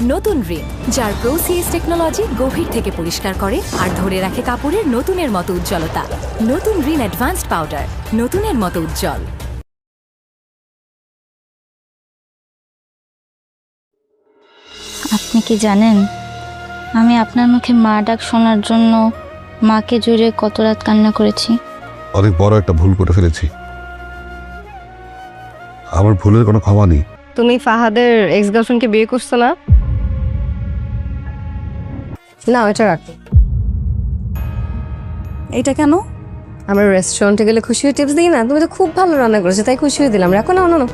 নতুন রিন, যার প্রোসিএস টেকনোলজি গভীর থেকে পরিষ্কার করে আর ধরে রাখে কাপড়ের নতুনের মতো উজ্জ্বলতা। নতুন রিন অ্যাডভান্সড পাউডার, নতুনের মতো উজ্জ্বল। আপনি কি জানেন আমি আপনার মুখে মা ডাক শোনার জন্য মাকে জড়িয়ে কত রাত কান্না করেছি? অনেক বড় একটা ভুল করে ফেলেছি। আমার ভুলের কোনো ক্ষমা নেই। তুমি ফাহাদের এক্স গার্লফ্রেন্ডকে বিয়ে করছো না? না, এটা রাখো। এটা কেন? আমরা রেস্টুরেন্টে গেলে খুশি হয়ে টিপস দিই না? তুমি তো খুব ভালো রান্না করেছো, তাই খুশি হয়ে দিলাম। রাখো না, অন্য।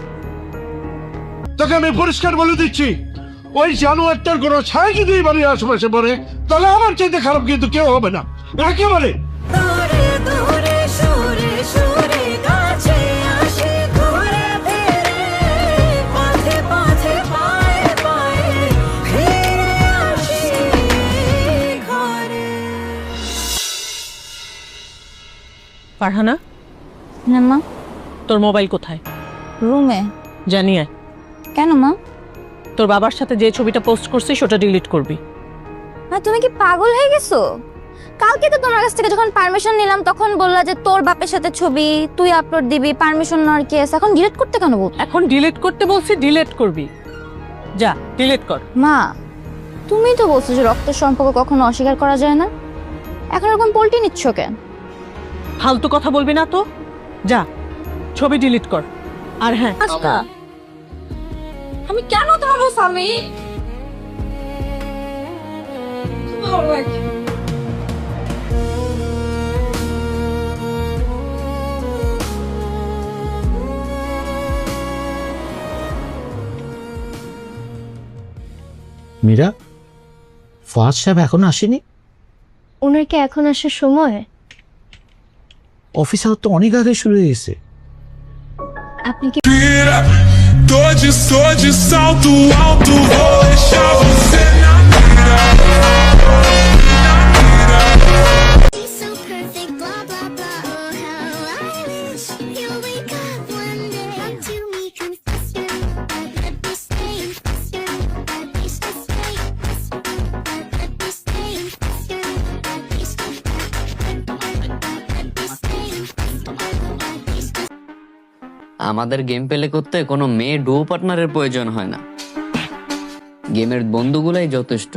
তোকে আমি পরিষ্কার বলে দিচ্ছি, ওই জানোয়ারটার কোনো ছায় যদি এই বাড়ির আশেপাশে পড়ে, তাহলে আমার চাইতে খারাপ কিন্তু কেউ হবে না, একেবারে। ফারহানা, না মা। তোর মোবাইল কোথায়? রুমে। জানি আয়। কেন মা? তোর বাবার সাথে যে ছবিটা পোস্ট করছিস ওটা ডিলিট করবি। মা তুমি কি পাগল হয়ে গেছো? কালকে তো তোমার কাছ থেকে যখন পারমিশন নিলাম তখন বললা যে তোর বাপের সাথে ছবি তুই আপলোড দিবি, পারমিশন নেওয়ার কেস। এখন ডিলিট করতে কেন বল? এখন ডিলিট করতে বলছি, ডিলিট করবি। যা ডিলিট কর। মা তুমি তো বলছো যে রক্তের সম্পর্ক কখনো অস্বীকার করা যায় না, এখন এরকম পল্টি নিচ্ছ কেন? ফালতু কথা বলবি না তো, যা ছবি ডিলিট কর। আর হ্যাঁ, আমি কেন থামো স্বামী? ভালো লাগে। মীরা, ফাজ সাহেব এখনো আসেনি? ওনার কি এখন আসার সময়? অফিস আওয়ার তো অনেক আগে শুরু হয়ে গেছে। আপনি কি Tô de salto alto, vou deixar você na mira. So perfect, blah blah blah. Oh, how I wish you wake up one day. Come to me, confess your love. Let me stay, confess your love. At least this way, let me stay, confess your love. At least let me stay, at least. আমাদের game play করতে কোনো মেয়ে do পার্টনারের প্রয়োজন হয় না, গেমের বন্ধুগুলাই যথেষ্ট।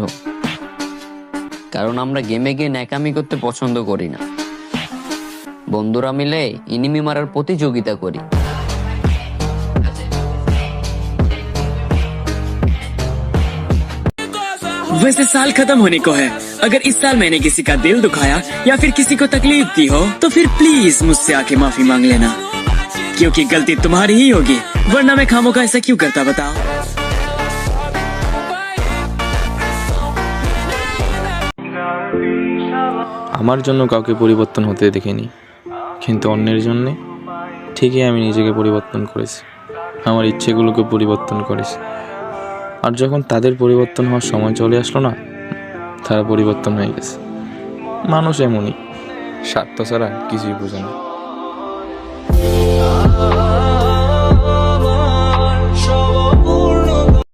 কারণ আমরা গেমে গিয়ে ন্যাকামি করতে পছন্দ করি না, বন্ধুরা মিলে ইনিমি মারার প্রতিযোগিতা করি। वैसे साल खत्म होने को है, अगर इस साल मैंने किसी का दिल दुखाया या फिर किसी को तकलीफ दी हो तो फिर प्लीज मुझसे आके माफी मांग लेना, क्योंकि गलती तुम्हारी ही होगी, वरना मैं खामों का ऐसा क्यों करता बताओ। আমার জন্য কাউকে পরিবর্তন হতে দেখিনি, কিন্তু অন্যের জন্যে ঠিকই আমি নিজেকে পরিবর্তন করেছি, আমার ইচ্ছেগুলোকে পরিবর্তন করেছি। আর যখন তাদের পরিবর্তন হওয়ার সময় চলে আসলো না, তারা পরিবর্তন হয়ে গেছে। মানুষ এমনই, স্বার্থ ছাড়া কিছুই বোঝে না।